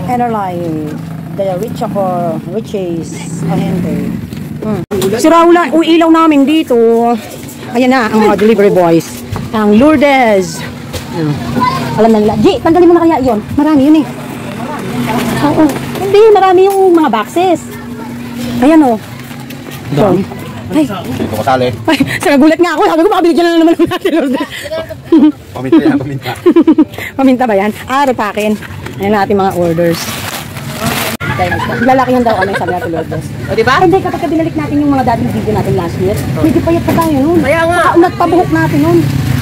Enerline. The rich ako, which is ahente. Sira yung ilaw namin dito. Ayan na, ang mga delivery boys. Ang Lourdes. Alam na nila. G, tanggalin mo na kaya yun. Marami yun eh. Oo. Hindi, marami yung mga boxes. Ayan o. So, ay. Ito kasali. Ay, sa nagulat nga ako. Sabi ko, makabili dyan na naman natin, Lourdes. Paminta yan, paminta. Paminta ba yan? Repakin. Ayan natin mga orders. Lalaki yan daw kami, sabi natin Lourdes. O, diba? Hindi, kapag binalik natin yung mga dating video natin last year, medyo payat pa tayo nun. Kaya nga. Nagpabuhok natin nun.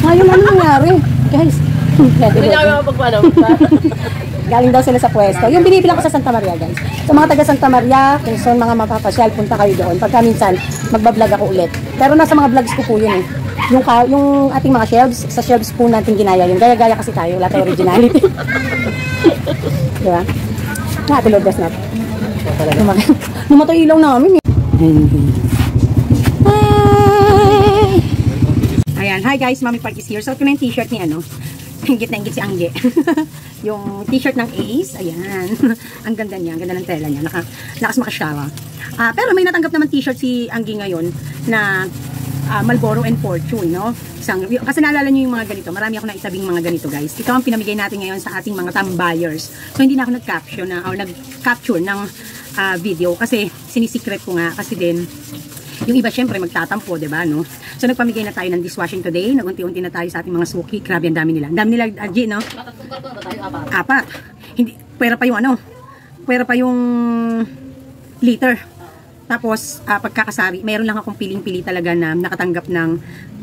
Ngayon, ano nangyari? Guys, Hindi nga ako pagpano. galing daw sila sa pwesto. Yung binibilang ko sa Santa Maria, guys. Sa mga taga Santa Maria, kung saan mga mapapasyal, punta kayo doon. Pagka minsan, magbablog ako ulit. Pero nasa mga vlogs ko po yun eh. Yung ating mga shelves, sa shelves po natin ginaya yun. Gaya-gaya kasi tayo, wala tayo originality. Diba? Ate Lourdes natin. Numatay ilaw namin eh. Ayan, hi guys, Mami Park is here. So, ito na yung t-shirt ni ano. Hingit na hingit si Angge. Yung t-shirt ng Ace, ayan. Ang ganda niya, ang ganda ng tela niya. Lakas makasyawa. Pero may natanggap naman t-shirt si Angge ngayon na Marlboro and Fortune, no? Kasi naalala niyo yung mga ganito. Marami ako naitabing mga ganito, guys. Ito ang pinamigay natin ngayon sa ating mga tambayers. So, hindi na ako nag-capture ng video kasi sinisikret ko nga kasi din yung iba syempre magtatampo, 'di ba, no? So nagpamigay na tayo ng dishwashing today. Nagunti-unti na tayo sa ating mga suki. Grabe, ang dami nila. Ang dami nila, G, no? Apat. Hindi pwera pa yung ano? Pwera pa yung liter. Tapos pagkakasari, mayroon lang akong piling-pili talaga na nakatanggap ng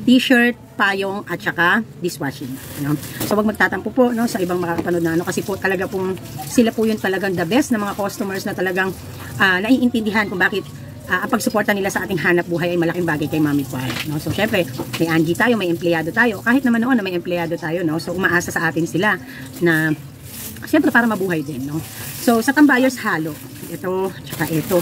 t-shirt, payong at saka dishwashing, no? So wag magtatampo po, no, sa ibang makakapanood na ano kasi po talaga pong sila po yung talagang the best na mga customers na talagang naiintindihan kung bakit ang pagsuporta nila sa ating hanap buhay ay malaking bagay kay Mami Park, no? So syempre, may Angie tayo, may empleyado tayo. Kahit naman noon na may empleyado tayo, no? So umaasa sa atin sila na syempre para mabuhay din, no? So sa tambayers halo, ito, tsaka ito.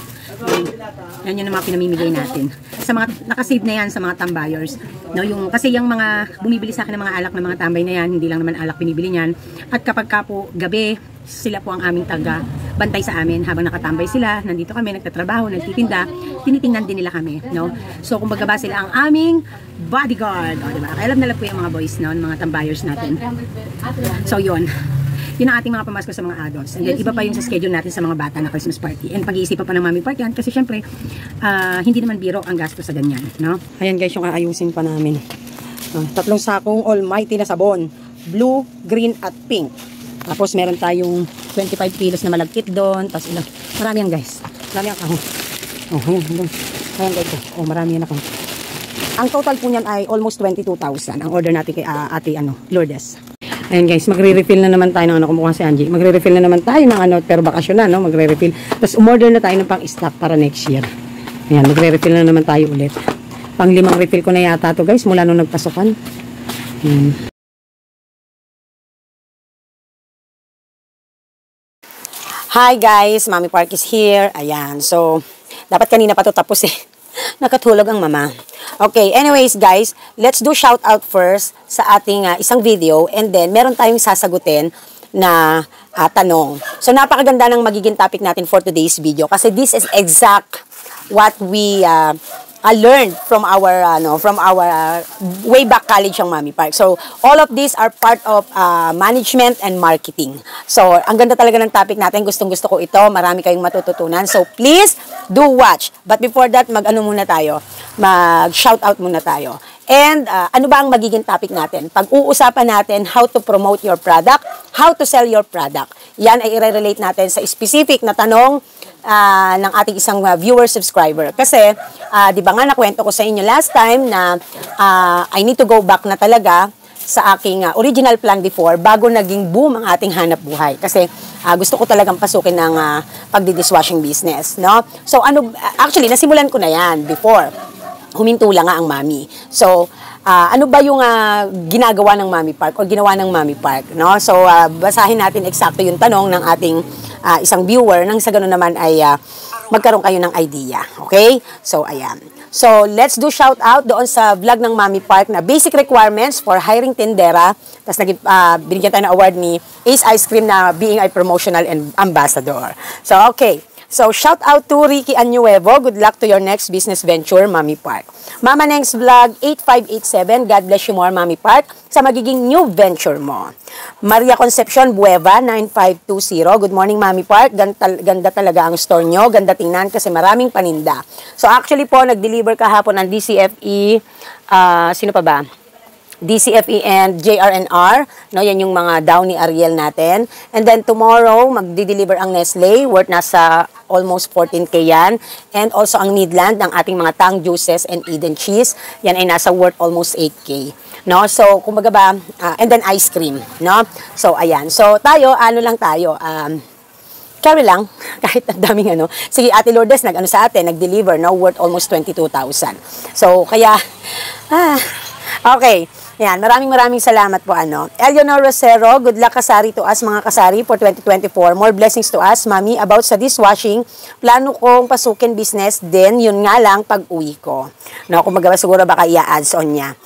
Yan yung mga pinamimigay natin. Sa mga nakasave na yan sa mga tambayers, no? Yung kasi yung mga bumibili sa akin ng mga alak ng mga tambay na yan, hindi lang naman alak binibili niyan. At kapag ka po gabi, sila po ang aming taga bantay sa amin habang nakatambay sila, nandito kami nagtatrabaho, nagtitinda, tinitingnan din nila kami, no? So kumbaga ba sila ang aming bodyguard, o diba? Kaya alam nila po yung mga boys, no? Mga tambayers natin. So yun ang ating mga pamasko sa mga adults. And then iba pa yung sa schedule natin sa mga bata na Christmas party. And pag-iisipan pa ng Mami Park yan kasi syempre hindi naman biro ang gasto sa ganyan, no? Ayan guys, yung aayusin pa namin. 3 sakong almighty na sabon, blue, green at pink. Tapos meron tayong 25 kilos na malagkit doon. Tapos ilang, marami yan guys. Marami yan ako. Oh, ayan. Ayan guys. Oh, marami yan ako. Ang total po niyan ay almost 22,000. Ang order natin kay ate Lourdes. Ayan guys, magre-refill na naman tayo ng ano, kumukuha si Angie. Magre-refill na naman tayo ng ano, pero bakasyon na, no? Magre-refill. Tapos umorder na tayo ng pang-stock para next year. Ayan, magre-refill na naman tayo ulit. Pang 5 refill ko na yata to guys, mula nung nagpasukan. Hi guys, Mami Park is here. Ayan, so dapat kanina pa to tapos eh. Nakatulog ang mama. Okay, anyways guys, let's do shout out first sa ating isang video and then meron tayong sasagutin na tanong. So napakaganda ng magiging topic natin for today's video kasi this is exact what we learned from our way back college ang Mami Park. So all of these are part of management and marketing. So ang ganda talaga ng topic natin. Gustong-gusto ko ito. Marami kayong matututunan. So please do watch. But before that, mag-ano muna tayo? Mag-shout out muna tayo. And ano ba ang magiging topic natin? Pag-uusapan natin how to promote your product, how to sell your product. Yan ay i-relate natin sa specific na tanong ng ating isang viewer subscriber. Kasi, di ba nga nakwento ko sa inyo last time na I need to go back na talaga sa aking original plan before bago naging boom ang ating hanap buhay. Kasi gusto ko talagang pasukin ng pagdi-dishwashing business, no? So actually nasimulan ko na yan before. Huminto lang nga ang Mami. So ano ba yung ginagawa ng Mami Park o ginawa ng Mami Park, no? So basahin natin eksakto yung tanong ng ating isang viewer nang sa ganun naman ay magkaroon kayo ng idea. Okay? So ayan. So, let's do shout out doon sa vlog ng Mami Park na basic requirements for hiring tindera. Tapos binigyan tayo ng award ni Ace Ice Cream na being a promotional and ambassador. So, okay. So, shout out to Ricky Anuevo. Good luck to your next business venture, Mami Park. Mama Neng's Vlog 8587. God bless you more, Mami Park, sa magiging new venture mo. Maria Concepcion Bueva 9520. Good morning, Mami Park. Ganda talaga ang store nyo. Ganda tingnan kasi maraming paninda. So, actually po, nag-deliver kahapon ng DCFE. Sino pa ba? DCFE and JRNR, no, yan yung mga Downy Ariel natin. And then tomorrow, magdi-deliver ang Nestle, worth nasa almost 14K yan. And also ang Midland, ng ating mga Tang Juices and Eden Cheese, yan ay nasa worth almost 8K. No, so kumbaga ba, and then ice cream, no? So ayan. So tayo, ano lang tayo, carry lang, kahit ang daming ano. Sige, Ate Lourdes, sa atin, nag-deliver, no, worth almost 22,000. So kaya, okay. Yan, maraming salamat po, Eleanor Rosero, good luck kasari to us, mga kasari, for 2024. More blessings to us, Mami. About sa dishwashing, plano kong pasukin business din, yun nga lang, pag-uwi ko. No, kung magawa siguro baka i-ads on niya.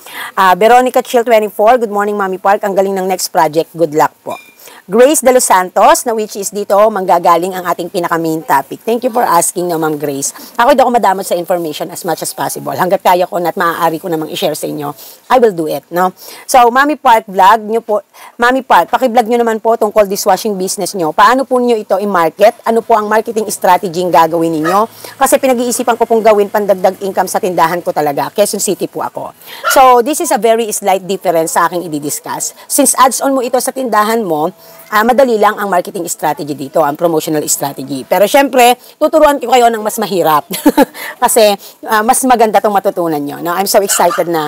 Veronica Chill 24, good morning, Mami Park. Ang galing ng next project, good luck po. Grace De Los Santos, na which is dito, manggagaling ang ating pinaka-main topic. Thank you for asking, no, Ma'am Grace. Ako hindi ako madamot sa information as much as possible. Hanggat kaya ko na at maaari ko namang i-share sa inyo, I will do it, no? So, Mami Park vlog nyo po, Mami Park, paki-vlog nyo naman po tungkol dishwashing business nyo. Paano po nyo ito i-market? Ano po ang marketing strategy yung gagawin ninyo? Kasi pinag-iisipan ko pong gawin pandagdag income sa tindahan ko talaga. Quezon City po ako. So, this is a very slight difference sa aking i-discuss. Since ads-on mo ito sa tindahan mo, madali lang ang marketing strategy dito, ang promotional strategy. Pero syempre, tuturuan ko kayo ng mas mahirap. Kasi mas maganda itong matutunan nyo. No? I'm so excited na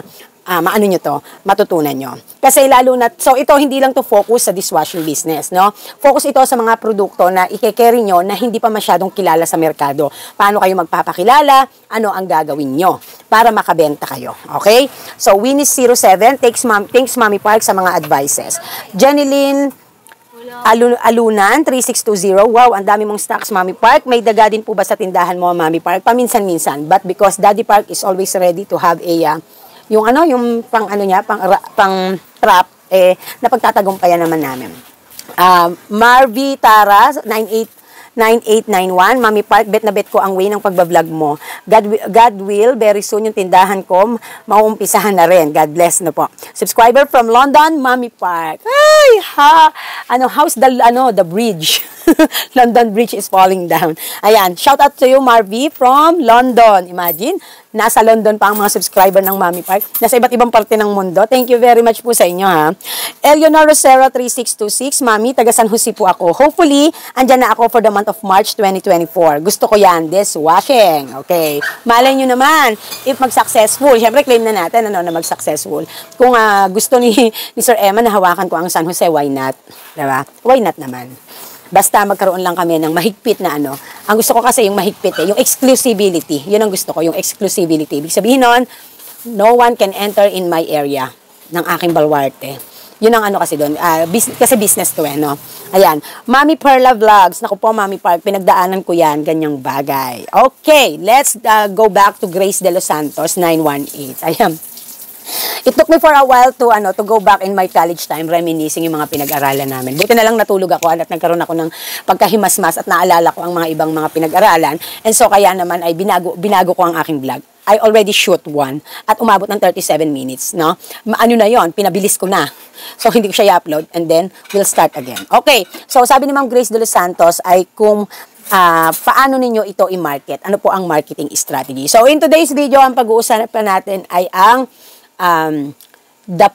matutunan nyo. Kasi lalo na, so ito hindi lang to focus sa dishwashing business, no? Focus ito sa mga produkto na i-carry nyo na hindi pa masyadong kilala sa merkado. Paano kayo magpapakilala? Ano ang gagawin nyo para makabenta kayo? Okay? So, Winnie07, thanks Mami Park sa mga advices. Jenilyn Alunan, 3620. Wow, ang dami mong stocks, Mami Park. May daga din po ba sa tindahan mo, Mami Park? Paminsan-minsan. But because Daddy Park is always ready to have a, yung pang trap, napagtatagumpayan naman namin. Marvy Tara, 9891. Mami Park, bet na bet ko ang way ng pagbablog mo. God will, very soon yung tindahan ko, mauumpisahan na rin. God bless na po. Subscriber from London, Mami Park. Ay, how's the bridge? London Bridge is falling down. Ayan, shout out to you, Marvy, from London. Imagine, nasa London pa ang mga subscriber ng Mami Park. Nasa iba't ibang parte ng mundo. Thank you very much po sa inyo, ha. Eleanor Rosero, 3626. Mami, taga San Jose po ako. Hopefully, andyan na ako for the month of March 2024. Gusto ko yan, dishwashing. Okay. Malay nyo naman, if mag-successful, syempre claim na natin na mag-successful. Kung gusto ni Sir Emma na hawakan ko ang San Jose, why not? Diba? Why not naman? Basta magkaroon lang kami ng mahigpit na Ang gusto ko kasi yung mahigpit yung exclusivity. Yun ang gusto ko, yung exclusivity. Ibig sabihin nun, no one can enter in my area ng aking baluarte. Yun ang kasi doon. Kasi business to no? Ayan. Mami Perla Vlogs. Naku po, Mami Park. Pinagdaanan ko yan. Ganyang bagay. Okay. Let's go back to Grace De Los Santos, 918. Ayan. It took me for a while to go back in my college time, reminiscing yung mga pinag-aralan namin. Buti na lang natulog ako at nagkaroon ako ng pagkahimasmas at naalala ko ang mga ibang mga pinag-aralan. And so kaya naman ay binago ko ang aking vlog. I already shoot one at umabot ng 37 minutes, no? Ano na yon, pinabilis ko na. So hindi ko siya i-upload and then we'll start again. Okay, so sabi ni Ma'am Grace De Los Santos ay kung paano ninyo ito i-market. Ano po ang marketing strategy? So in today's video, ang pag-uusapan natin ay ang the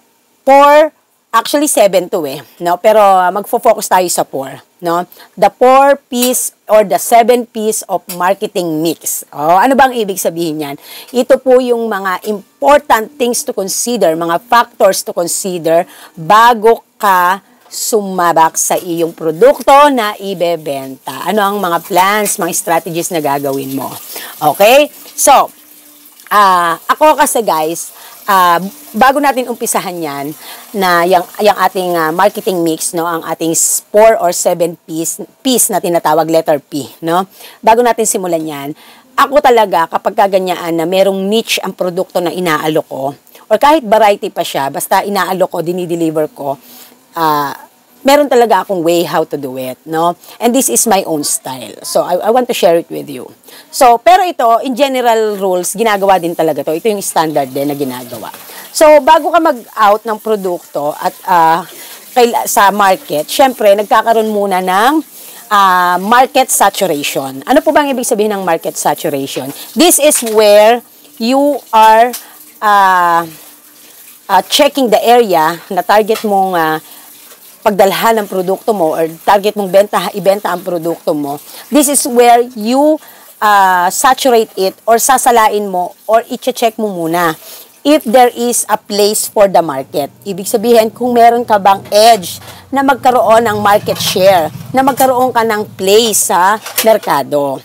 4, actually 7 to no? Pero magfo-focus tayo sa 4, no? The 4 piece or the 7 piece of marketing mix. Oh, ano bang ibig sabihin yan? Ito po yung mga important things to consider, mga factors to consider bago ka sumabak sa iyong produkto na ibebenta. Ano ang mga plans, mga strategies na gagawin mo? Okay? So, ako kasi guys, bago natin umpisahan yan, na yung ating marketing mix, no, ang ating 4 or 7 piece na tinatawag letter P, no? Bago natin simulan yan, ako talaga, kapag kaganyaan na merong niche ang produkto na inaalok ko, or kahit variety pa siya, basta inaalok ko, dinideliver ko, meron talaga akong way how to do it, no? And this is my own style. So, I want to share it with you. So, pero ito, in general rules, ginagawa din talaga to. Ito yung standard din na ginagawa. So, bago ka mag-out ng produkto at sa market, syempre, nagkakaroon muna ng market saturation. Ano po bang ibig sabihin ng market saturation? This is where you are checking the area na target mong pagdalhan ng produkto mo or target mong ibenta ang produkto mo. This is where you saturate it or sasalain mo or i-check mo muna if there is a place for the market. Ibig sabihin, kung meron ka bang edge na magkaroon ng market share, na magkaroon ka ng place sa merkado.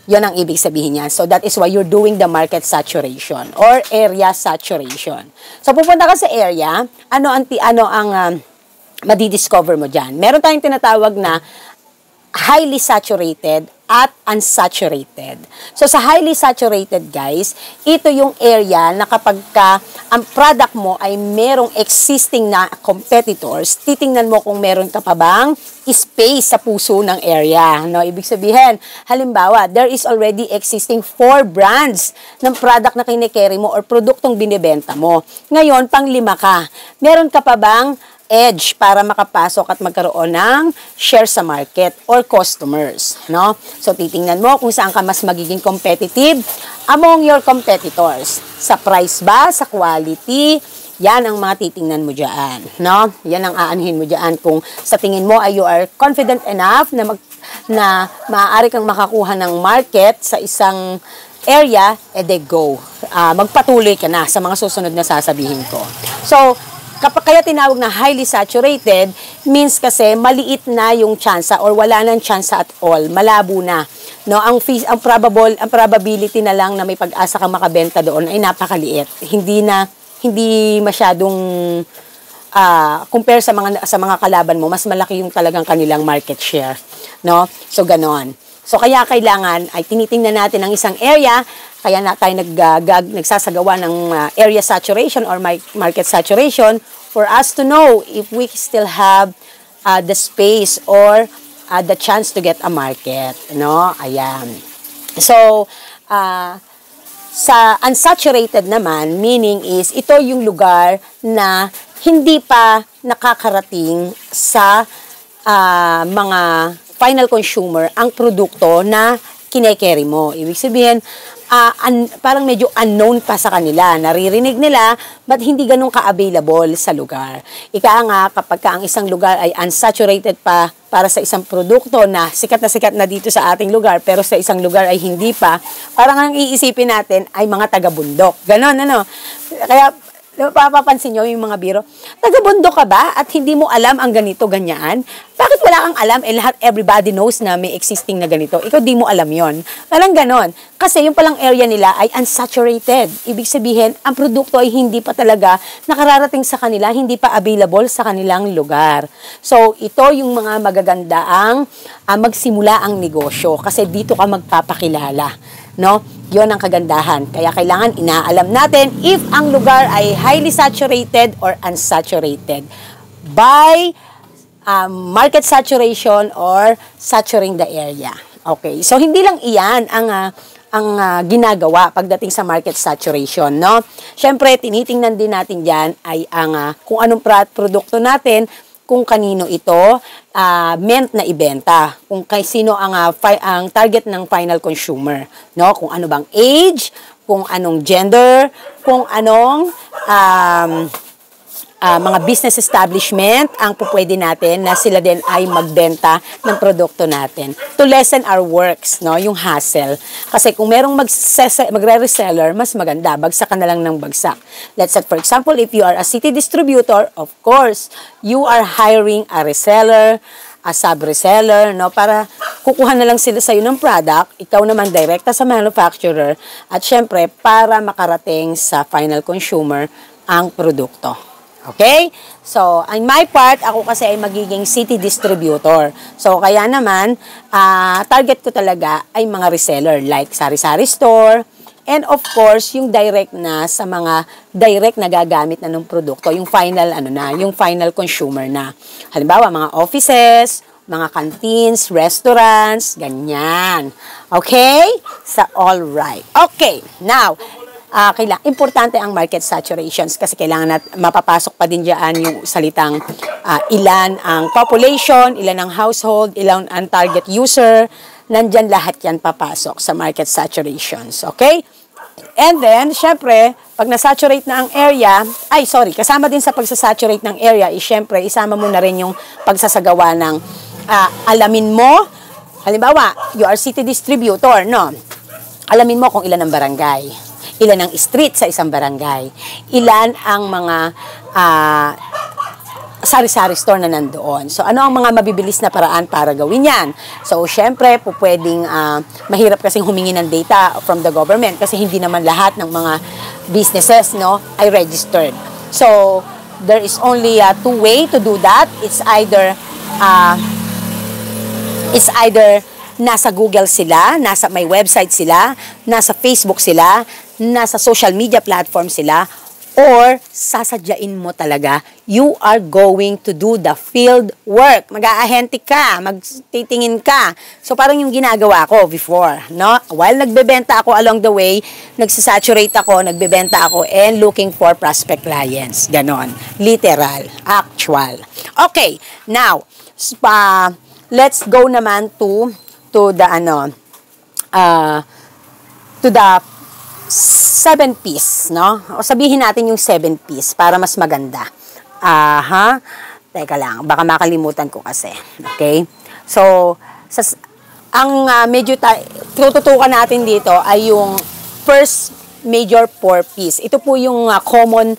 Yun ang ibig sabihin niya. So, that is why you're doing the market saturation or area saturation. So, pupunta ka sa area, ano ang madidiscover mo dyan. Meron tayong tinatawag na highly saturated at unsaturated. So, sa highly saturated, guys, ito yung area na kapag ang product mo ay merong existing na competitors, titingnan mo kung meron ka pa bang space sa puso ng area. No? Ibig sabihin, halimbawa, there is already existing 4 brands ng product na kinikerry mo or produktong binibenta mo. Ngayon, pang-5 ka. Meron ka pa bang edge para makapasok at magkaroon ng share sa market or customers, no? So, titingnan mo kung saan ka mas magiging competitive among your competitors. Sa price ba? Sa quality? Yan ang mga titingnan mo dyan, no? Yan ang aanhin mo dyan kung sa tingin mo ay you are confident enough na maaari kang makakuha ng market sa isang area, ede go. Magpatuloy ka na sa mga susunod na sasabihin ko. So, kaya tinawag na highly saturated means kasi maliit na yung tsansa or wala nang tsansa at all, malabo na. No, ang probability na lang na may pag-asa kang makabenta doon ay napakaliit. Hindi masyadong compare sa mga kalaban mo, mas malaki yung talagang kanilang market share, no? So ganon. So kaya kailangan ay tinitingnan natin ang isang area, kaya na tayo nagsasagawa ng area saturation or market saturation for us to know if we still have the space or the chance to get a market, no? Ayan. So sa unsaturated naman, meaning is ito yung lugar na hindi pa nakakarating sa mga final consumer ang produkto na kine-carry mo. Ibig sabihin, parang medyo unknown pa sa kanila. Naririnig nila, but hindi ganun ka-available sa lugar. Ika nga, kapag ang isang lugar ay unsaturated pa para sa isang produkto na sikat na dito sa ating lugar, pero sa isang lugar ay hindi pa, parang ang iisipin natin ay mga taga-bundok. Ganon, ano? Kaya, papapansin nyo yung mga biro, taga-bundok ka ba at hindi mo alam ang ganito, ganyan? Bakit wala kang alam? Everybody knows na may existing na ganito. Ikaw di mo alam yon. Parang ganon. Kasi yung palang area nila ay unsaturated. Ibig sabihin, ang produkto ay hindi pa talaga nakararating sa kanila, hindi pa available sa kanilang lugar. So, ito yung mga magagandaang magsimula ang negosyo kasi dito ka magpapakilala. No? Yon ang kagandahan. Kaya kailangan inaalam natin if ang lugar ay highly saturated or unsaturated by market saturation or saturating the area. Okay. So, hindi lang iyan ang ginagawa pagdating sa market saturation, no? Syempre, tinitingnan din natin diyan ay kung anong produkto natin, kung kanino ito meant na ibenta, kung kay sino ang target ng final consumer, no? Kung ano bang age, kung anong gender, kung anong mga business establishment ang pupwede natin na sila din ay magbenta ng produkto natin. To lessen our works, no? Yung hassle. Kasi kung merong magre-reseller, mas maganda, bagsak ka na lang ng bagsak. Let's say, for example, if you are a city distributor, of course, you are hiring a reseller, a sub-reseller, no? Para kukuha na lang sila sa'yo ng product, ikaw naman direkta sa manufacturer, at syempre, para makarating sa final consumer ang produkto. Okay? So, in my part, ako kasi ay magiging city distributor. So, kaya naman, target ko talaga ay mga reseller like sari-sari store, and of course, yung direct na sa mga direct na gagamit na ng produkto, yung final yung final consumer na. Halimbawa, mga offices, mga canteens, restaurants, ganyan. Okay? So, all right. Okay. Now, importante ang market saturations kasi kailangan mapapasok pa din diyan yung salitang ilan ang population, ilan ang household, ilan ang target user. Nandyan lahat yan papasok sa market saturations. Okay? And then, syempre, pag nasaturate na ang area, kasama din sa pagsasaturate ng area, syempre, isama mo na rin yung pagsasagawa ng alamin mo. Halimbawa, you are city distributor, no? Alamin mo kung ilan ang barangay, ilan ang street sa isang barangay, ilan ang mga sari-sari store na nandoon. So, ano ang mga mabibilis na paraan para gawin yan? So, syempre, pwedeng mahirap kasing humingi ng data from the government kasi hindi naman lahat ng mga businesses, no, ay registered. So, there is only two way to do that. It's either nasa Google sila, nasa may website sila, nasa Facebook sila, nasa social media platform sila, or sasadyain mo talaga, you are going to do the field work. Mag-aahente ka, magtitingin ka. So, parang yung ginagawa ko before, no? While nagbebenta ako along the way, nagsasaturate ako, nagbebenta ako, and looking for prospect clients. Ganon. Literal. Actual. Okay. Now, let's go naman to the 7-piece, no? O sabihin natin yung 7-piece para mas maganda. Teka lang, baka makalimutan ko kasi. Okay? So, ang medyo tututukan natin dito ay yung first major 4-piece. Ito po yung common,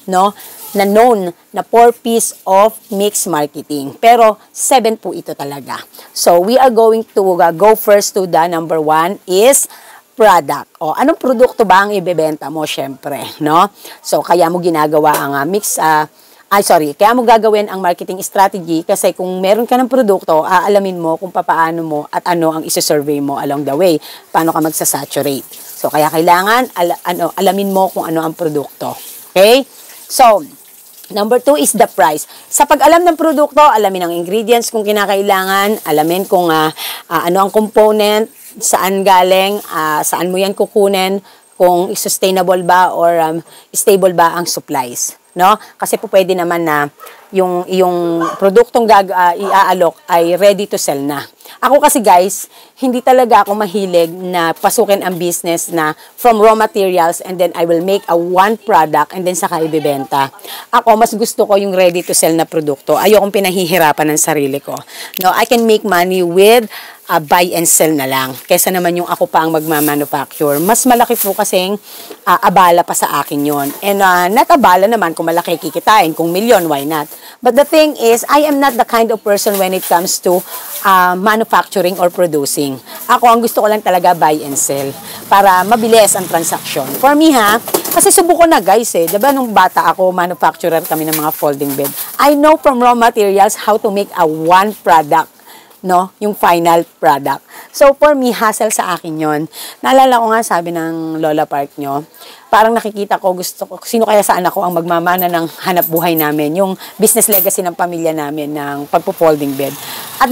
no? Na known na 4-piece of mix marketing. Pero 7 po ito talaga. So, we are going to go first to the number 1 is product. O, anong produkto ba ang ibebenta mo? Syempre, no? So, kaya mo ginagawa ang kaya mo gagawin ang marketing strategy kasi kung meron ka ng produkto, aalamin mo kung paano mo at ano ang isi-survey mo along the way. Paano ka magsasaturate. So, kaya kailangan alamin mo kung ano ang produkto. Okay? So, number 2 is the price. Sa pag-alam ng produkto, alamin ang ingredients kung kinakailangan, alamin kung ano ang component, saan galing, saan mo yan kukunin, kung sustainable ba or stable ba ang supplies, no? Kasi po pwede naman na yung produktong iaalok ay ready to sell na. Ako kasi guys, hindi talaga ako mahilig na pasukin ang business na from raw materials and then I will make a one product and then saka ibebenta. Ako, mas gusto ko yung ready to sell na produkto. Ayokong pinahihirapan ng sarili ko. No, I can make money with buy and sell na lang. Kesa naman yung ako pa ang magmamanufacture. Mas malaki po kasing abala pa sa akin yon. And not abala naman kung malaki kikitain. Kung milyon, why not? But the thing is, I am not the kind of person when it comes to manufacturing or producing. Ako, ang gusto ko lang talaga buy and sell para mabilis ang transaction. For me kasi subuko na guys diba nung bata ako, manufacturer kami ng mga folding bed. I know from raw materials how to make a one product, no? Yung final product. So, for me, hassle sa akin yon. Naalala ko nga, sabi ng Lola Park nyo, parang nakikita ko, gusto ko, sino kaya sa anak ko ang magmamana ng hanap buhay namin, yung business legacy ng pamilya namin ng pagpo-folding bed. At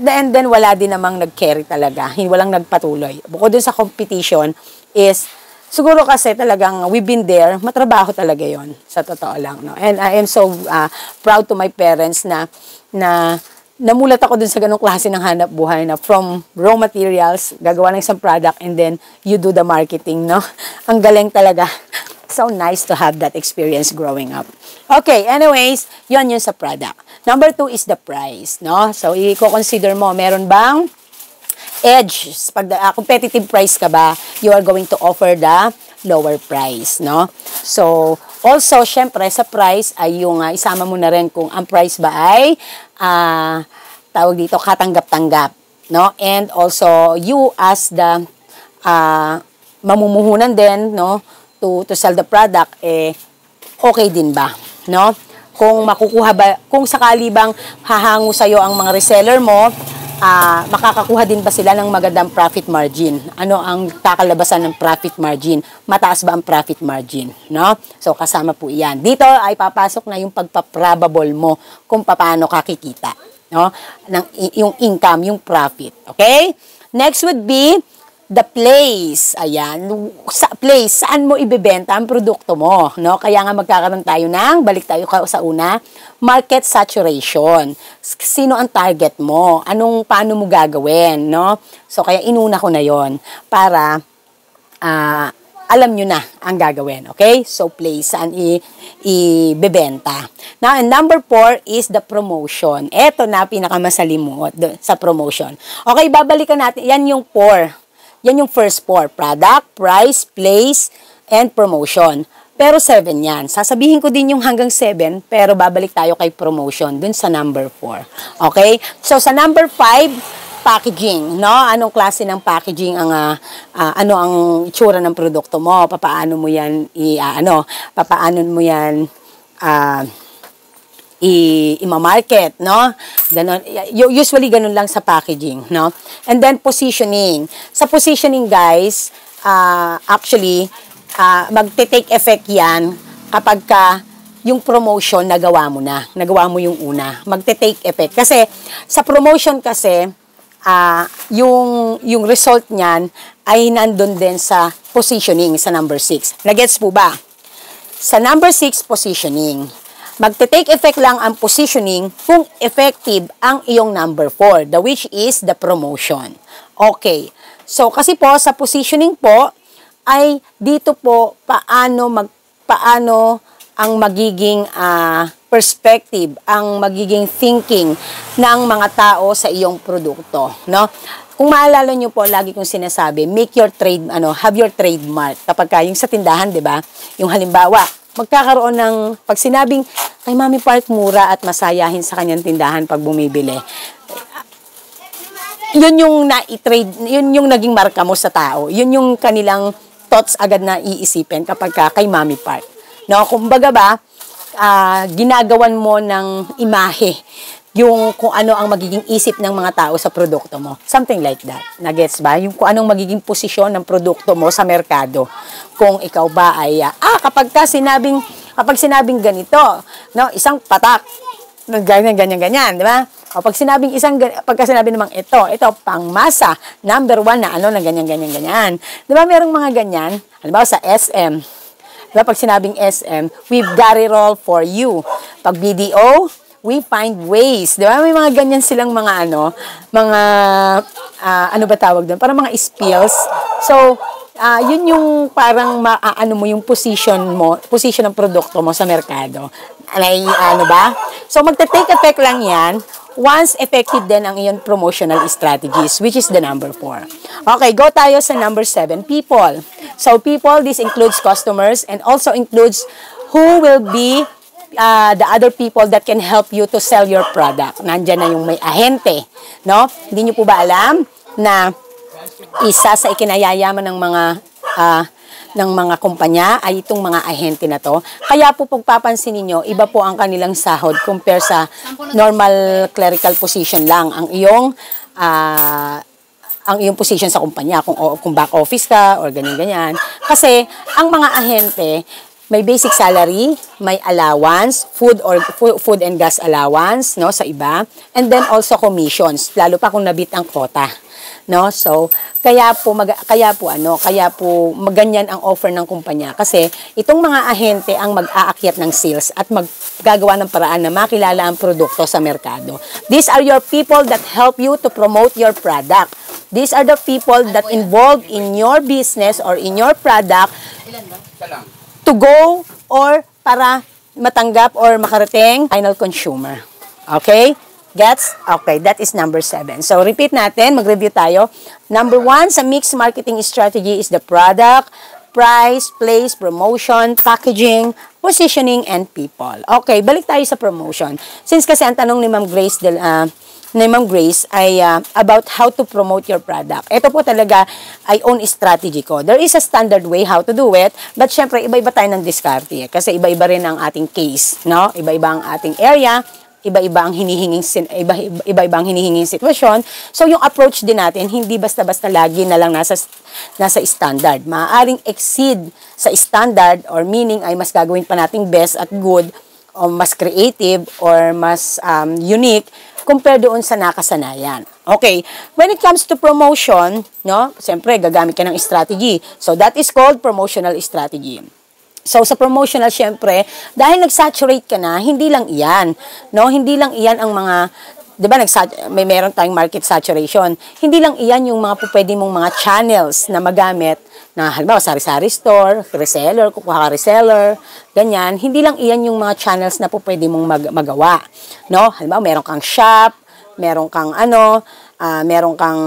the end then, wala din namang nag-carry talaga. Walang nagpatuloy. Bukod dun sa competition is, siguro kasi talagang we've been there, matrabaho talaga yon sa totoo lang. No? And I am so proud to my parents na namulat ako dun sa ganong klase ng hanap buhay na from raw materials, gagawa ng isang product, and then you do the marketing, no? Ang galing talaga. So nice to have that experience growing up. Okay, anyways, yun sa product. Number 2 is the price, no? So, i-consider mo, meron bang edge? Pag competitive price ka ba, you are going to offer the lower price, no? So, also, syempre, sa price ay yung isama mo na rin kung ang price ba ay tawag dito, katanggap-tanggap, no? And also, you as the mamumuhunan din, no? To sell the product, okay din ba, no? Kung makukuha ba, kung sakali bang hahango sa'yo ang mga reseller mo, makakakuha din ba sila ng magandang profit margin? Ano ang kakalabasan ng profit margin? Mataas ba ang profit margin? No? So, kasama po iyan. Dito ay papasok na yung pagpa-probable mo kung paano kakikita. No? Yung income, yung profit. Okay? Next would be the place. Ayan. Sa place, saan mo ibebenta ang produkto mo? No? Kaya nga magkakaroon tayo ng, balik tayo sa una, market saturation. Sino ang target mo? Paano mo gagawin? No? So, kaya inuna ko na yon para alam nyo na ang gagawin. Okay? So, place, saan ibebenta. Now, and number 4 is the promotion. Ito na, pinakamasalimuot sa promotion. Okay, babalikan natin. Yan yung 4. Yan yung first 4, product, price, place, and promotion. Pero 7 yan. Sasabihin ko din yung hanggang 7, pero babalik tayo kay promotion, dun sa number 4. Okay? So, sa number 5, packaging, no? Anong klase ng packaging ano ang itsura ng produkto mo? Papaano mo yan i-market, no? Ganon. Usually, ganun lang sa packaging, no? And then, positioning. Sa positioning, guys, actually, magte-take effect yan kapag yung promotion, nagawa mo yung una. Magte-take effect. Kasi, sa promotion kasi, yung result niyan ay nandun din sa positioning, sa number 6. Nagets po ba? Sa number 6, positioning. Magte-take effect lang ang positioning kung effective ang iyong number 4, which is the promotion. Okay. So, kasi po, sa positioning po, ay dito po, paano ang magiging perspective, ang magiging thinking ng mga tao sa iyong produkto, no? Kung maalala nyo po, lagi kong sinasabi, have your trademark. Kapag yung sa tindahan, di ba? Yung halimbawa, magkakaroon ng, pag sinabing, kay Mami Park mura at masayahin sa kanyang tindahan pag bumibili. Yun yung na-trade, yun yung naging marka mo sa tao. Yun yung kanilang thoughts agad na iisipin kapag kay Mami Park. No, kumbaga ba, ginagawan mo ng imahe yung kung ano ang magiging isip ng mga tao sa produkto mo. Something like that. Nagets ba? Yung kung anong magiging posisyon ng produkto mo sa merkado. Kung ikaw ba ay, kapag sinabing ganito, no, isang patak, ganyan, di ba? O pag sinabing pagka sinabi namang ito pangmasa, number 1 na na ganyan. Di ba merong mga ganyan? Halimbawa sa SM, di ba pag sinabing SM, we've got it all for you. Pag BDO, we find ways. Di ba? May mga ganyan silang mga ano ba tawag doon? Parang mga spills. So, yun yung parang mo yung position ng produkto mo sa merkado. Ano ba? So, magta-take effect lang yan once effective din ang iyong promotional strategies, which is the number 4. Okay, go tayo sa number 7, people. So, people, this includes customers and also includes who will be the other people that can help you to sell your product. Nandyan na yung may ahente, no? Hindi nyo po ba alam na isa sa ikinayayaman ng mga kumpanya ay itong mga ahente na to. Kaya po pagpapansin niyo, iba po ang kanilang sahod compare sa normal clerical position lang. Ang iyong position sa kumpanya, kung back office ka or ganyan-ganyan. Kasi ang mga ahente, may basic salary, may allowance, food and gas allowance, no, sa iba, and then also commissions, lalo pa kung nabit ang quota. No? So, kaya po maganyan ang offer ng kumpanya kasi itong mga ahente ang mag-aakyat ng sales at maggagawa ng paraan na makilala ang produkto sa merkado. These are your people that help you to promote your product. These are the people that involved in your business or in your product to go or para matanggap or makarating final consumer. Okay? Gets? Okay, that is number 7. So, repeat natin, mag-review tayo. Number 1, sa mixed marketing strategy is the product, price, place, promotion, packaging, positioning, and people. Okay, balik tayo sa promotion. Since kasi ang tanong ni Ma'am Grace ni Ma'am Grace ay about how to promote your product. Ito po talaga ay own strategy ko. There is a standard way how to do it, but syempre, iba-iba tayo ng diskarte. Kasi iba-iba rin ang ating case, no? Iba-iba ang ating area, iba-iba ang hinihinging sitwasyon. So, yung approach din natin, hindi basta-basta lagi na lang nasa standard. Maaaring exceed sa standard or meaning ay mas gagawin pa nating best at good o mas creative or mas unique compare doon sa nakasanayan. Okay, when it comes to promotion, no, siyempre gagamit ka ng strategy. So, that is called promotional strategy. So, sa promotional, syempre, dahil nag-saturate ka na, hindi lang iyan. No? Hindi lang iyan ang mga, di ba, meron tayong market saturation. Hindi lang iyan yung mga pwede mong mga channels na magamit na, halimbawa, sari-sari store, reseller, kukuha ka reseller, ganyan. Hindi lang iyan yung mga channels na pwede mong magawa. No? Halimbawa, meron kang shop, meron kang meron kang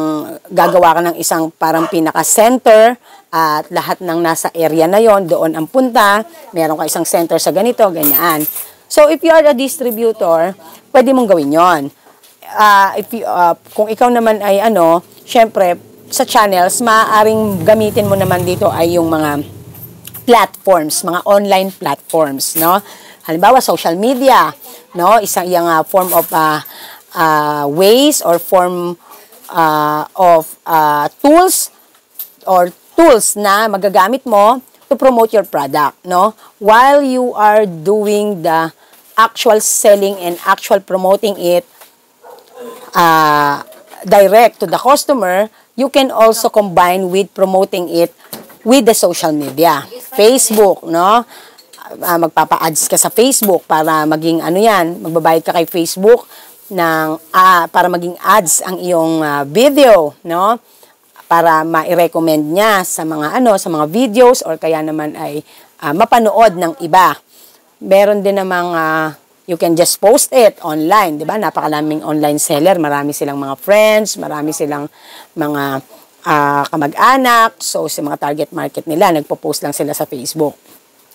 gagawa ka ng isang parang pinaka-center at lahat ng nasa area na yon doon ang punta. Meron ka isang center sa ganito, ganyan. So, if you are a distributor, pwede mong gawin yon. Kung ikaw naman ay syempre, sa channels, maaaring gamitin mo naman dito ay yung mga platforms, mga online platforms, no? Halimbawa, social media, no? Isang form of ways or form of tools or tools na magagamit mo to promote your product, no? While you are doing the actual selling and actual promoting it direct to the customer, you can also combine with promoting it with the social media. Facebook, no? Magpapa-ads ka sa Facebook para maging magbabayad ka kay Facebook para maging ads ang iyong video, no? Para ma-recommend niya sa mga sa mga videos or kaya naman ay mapanood ng iba. Meron din namang you can just post it online, di ba? Napakalaming online seller, marami silang mga friends, marami silang mga kamag-anak, so sa mga target market nila, nagpo-post lang sila sa Facebook.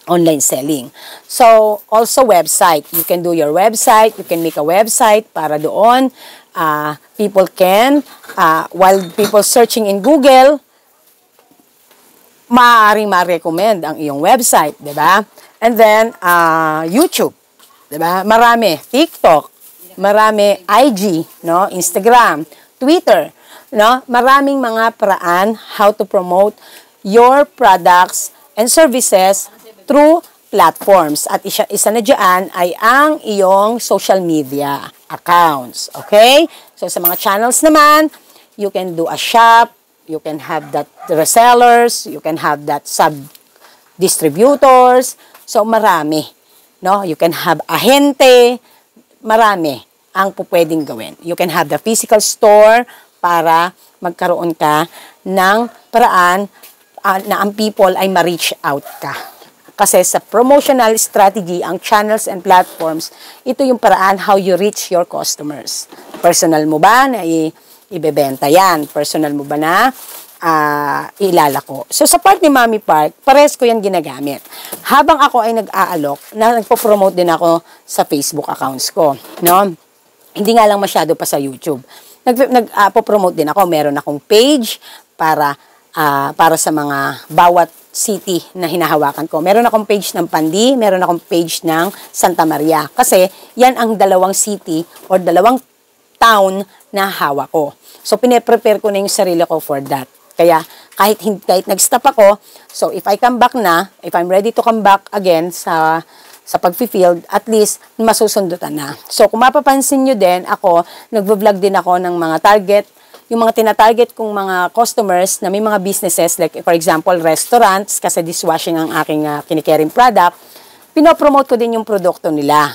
Online selling. So, also website. You can do your website, you can make a website para doon. People can, while people searching in Google, maaaring ma-recommend ang iyong website, di ba? And then, YouTube. Diba? Marami. TikTok. Marami. IG. No? Instagram. Twitter. No? Maraming mga paraan how to promote your products and services through platforms. At isa na dyan ay ang iyong social media accounts. Okay? So, sa mga channels naman, you can do a shop. You can have that resellers. You can have that sub-distributors. So, marami. No, you can have ahente, marami ang pupwedeng gawin. You can have the physical store para magkaroon ka ng paraan na ang people ay ma-reach out ka. Kasi sa promotional strategy, ang channels and platforms, ito yung paraan how you reach your customers. Personal mo ba na ibebenta yan? Personal mo ba na ilalako. So, sa part ni Mami Park, pares ko yan ginagamit. Habang ako ay nag-aalok, nagpo-promote din ako sa Facebook accounts ko. No? Hindi nga lang masyado pa sa YouTube. Nagpo-promote din ako. Meron akong page para sa mga bawat city na hinahawakan ko. Meron akong page ng Pandi, meron akong page ng Santa Maria. Kasi, yan ang dalawang city or dalawang town na hawak ko. So, pine-prepare ko na yung sarili ko for that. Kaya, kahit nag-stop ako, so if I come back na, if I'm ready to come back again sa pag-field, at least masusundutan na. So, kung mapapansin nyo din, ako, nagvo-vlog din ako ng mga target, yung mga tina-target kong mga customers na may mga businesses, like for example, restaurants, kasi dishwashing ang aking kinikaring product, pinopromote ko din yung produkto nila.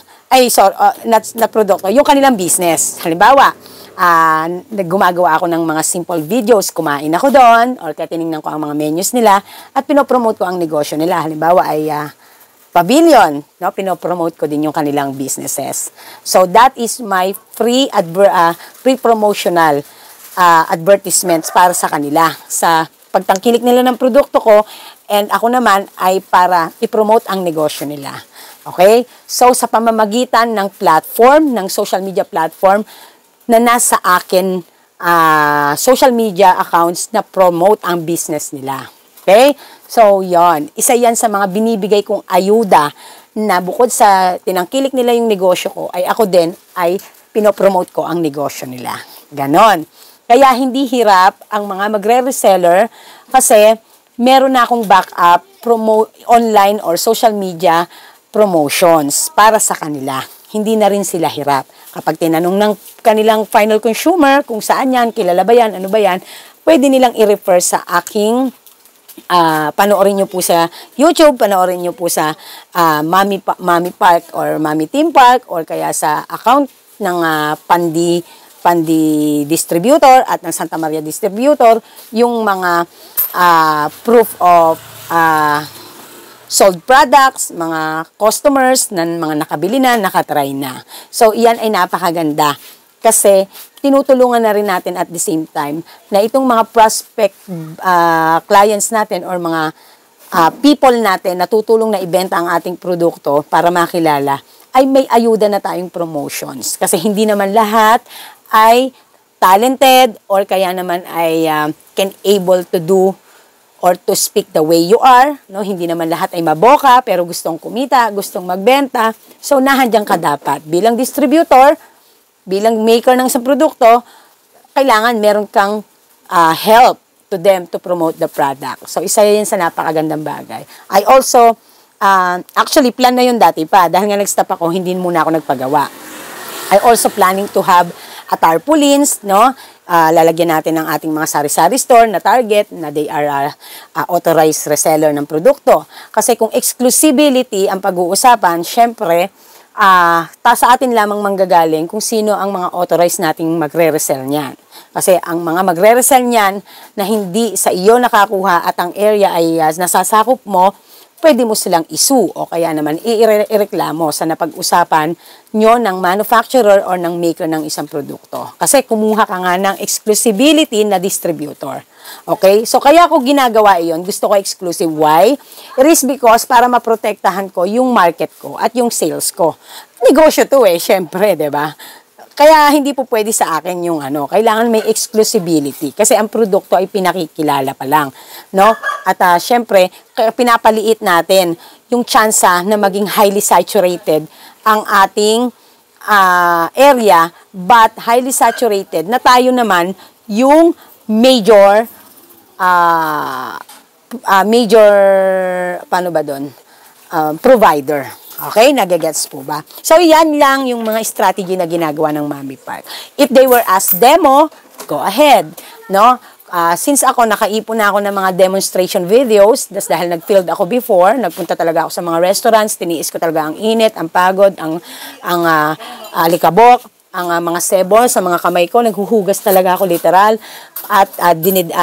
Not produkto, yung kanilang business. Halimbawa, gumagawa ako ng mga simple videos, kumain ako doon, or kaya tinignan ko ang mga menus nila, at pinopromote ko ang negosyo nila. Halimbawa ay pavilion, no? Pinopromote ko din yung kanilang businesses. So, that is my free promotional advertisements para sa kanila. Sa pagtangkilik nila ng produkto ko, and ako naman ay para i-promote ang negosyo nila. Okay? So, sa pamamagitan ng platform, ng social media platform, na nasa akin social media accounts na promote ang business nila. Okay? So, yon. Isa yan sa mga binibigay kong ayuda na bukod sa tinangkilik nila yung negosyo ko, ay ako din ay pinopromote ko ang negosyo nila. Ganon. Kaya hindi hirap ang mga magre-reseller kasi meron na akong backup online or social media promotions para sa kanila. Hindi na rin sila hirap. Kapag tinanong ng kanilang final consumer kung saan yan, kilala ba yan, ano ba yan, pwede nilang i-refer sa aking panoorin nyo po sa YouTube, panoorin nyo po sa Mami Park or Mami Team Park or kaya sa account ng Pandi Distributor at ng Santa Maria Distributor yung mga proof of sold products, mga customers, mga nakabili na, nakatry na. So, iyan ay napakaganda. Kasi, tinutulungan na rin natin at the same time na itong mga prospect clients natin or mga people natin na tutulong na ibenta ang ating produkto para makilala, ay may ayuda na tayong promotions. Kasi hindi naman lahat ay talented or kaya naman ay can able to do or to speak the way you are, no? Hindi naman lahat ay maboka, pero gustong kumita, gustong magbenta. So, nahandyan ka dapat. Bilang distributor, bilang maker ng isang produkto, kailangan meron kang help to them to promote the product. So, isa yan sa napakagandang bagay. I also, actually, plan na yun dati pa. Dahil nga nag-stop ako, hindi muna ako nagpagawa. I also planning to have a tarpaulins, no? Lalagyan natin ng ating mga sari-sari store na target na they are authorized reseller ng produkto. Kasi kung exclusivity ang pag-uusapan, syempre, sa atin lamang manggagaling kung sino ang mga authorized nating magre-resell niyan. Kasi ang mga magre-resell niyan na hindi sa iyo nakakuha at ang area ay nasasakop mo, pwede mo silang isu o kaya naman ireklamo sa napag-usapan nyo ng manufacturer or ng maker ng isang produkto. Kasi kumuha ka nga ng exclusivity na distributor. Okay? So, kaya ako ginagawa iyon. Gusto ko exclusive. Why? It is because para maprotektahan ko yung market ko at yung sales ko. Negosyo to syempre, diba? Kaya hindi po pwede sa akin yung kailangan may exclusivity kasi ang produkto ay pinakikilala pa lang, no? At syempre, pinapaliit natin yung tsansa na maging highly saturated ang ating area, but highly saturated na tayo naman yung major paano ba doon? Provider. Okay, nagagets po ba? So, yan lang yung mga strategy na ginagawa ng Mami Park. If they were asked demo, go ahead. No? Since ako, nakaipon na ako ng mga demonstration videos, dahil nag-field ako before, nagpunta talaga ako sa mga restaurants, tiniis ko talaga ang init, ang pagod, ang alikabok, ang mga sebo sa mga kamay ko, naghuhugas talaga ako literal, at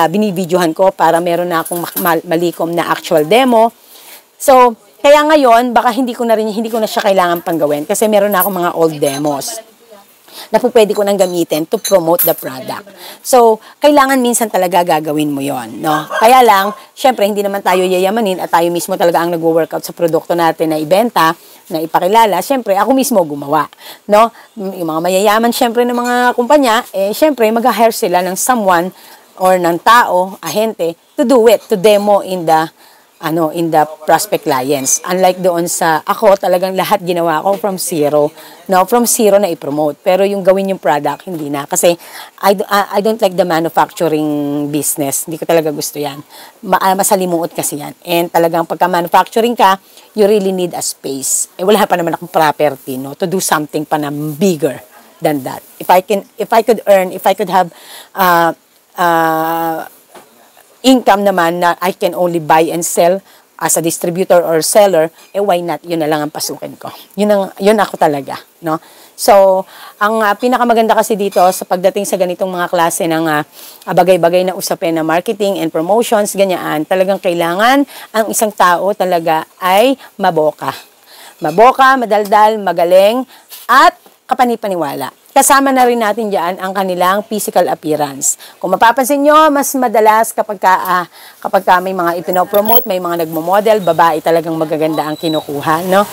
binibidyohan ko para meron na akong malikom na actual demo. So, kaya ngayon, baka hindi ko na siya kailangan pang gawin kasi meron na akong mga old demos na po pwede ko nang gamitin to promote the product. So, kailangan minsan talaga gagawin mo yon, no? Kaya lang, syempre, hindi naman tayo yayamanin at tayo mismo talaga ang nagwo-workout sa produkto natin na ibenta, na ipakilala. Syempre, ako mismo gumawa, no? Yung mga mayayaman, syempre, ng mga kumpanya, syempre, mag-hire sila ng someone or ng tao, ahente, to do it, to demo in the prospect clients. Unlike doon sa ako, talagang lahat ginawa ko from zero. No, from zero na i-promote. Pero yung gawin yung product, hindi na. Kasi I don't like the manufacturing business. Hindi ko talaga gusto yan. Masalimuot kasi yan. And talagang pagka-manufacturing ka, you really need a space. Wala pa naman akong property, no, to do something pa na bigger than that. If I could have income naman na I can only buy and sell as a distributor or seller, why not? Yun na lang ang pasukin ko. Yun ako talaga, no? So, ang pinakamaganda kasi dito sa pagdating sa ganitong mga klase ng bagay-bagay na usapin na marketing and promotions, ganyan, talagang kailangan ang isang tao talaga ay maboka. Maboka, madaldal, magaling, at kapanipaniwala. Kasama na rin natin dyan ang kanilang physical appearance. Kung mapapansin nyo, mas madalas kapag may mga ipinopromote, may mga nagmo-model, babae talagang magaganda ang kinukuha, no?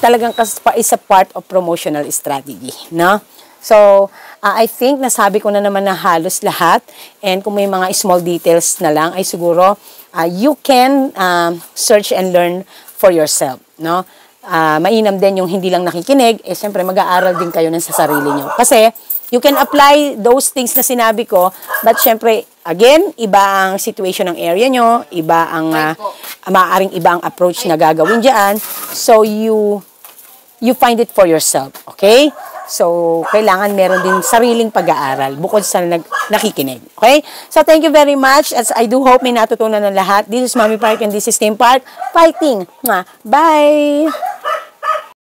Talagang is a part of promotional strategy, no? So, I think nasabi ko na naman na halos lahat. And kung may mga small details na lang, ay siguro you can search and learn for yourself. No? Mainam din yung hindi lang nakikinig, siyempre mag-aaral din kayo ng sa sarili nyo. Kasi, you can apply those things na sinabi ko, but siyempre, again, iba ang situation ng area nyo, iba ang, maaaring iba ang approach na gagawin dyan. So, you find it for yourself, okay? So, kailangan meron din sariling pag-aaral bukod sa nakikinig, okay? So, thank you very much. As I do hope may natutunan ng lahat. This is Mommy Park and this is Team Park Fighting. Bye!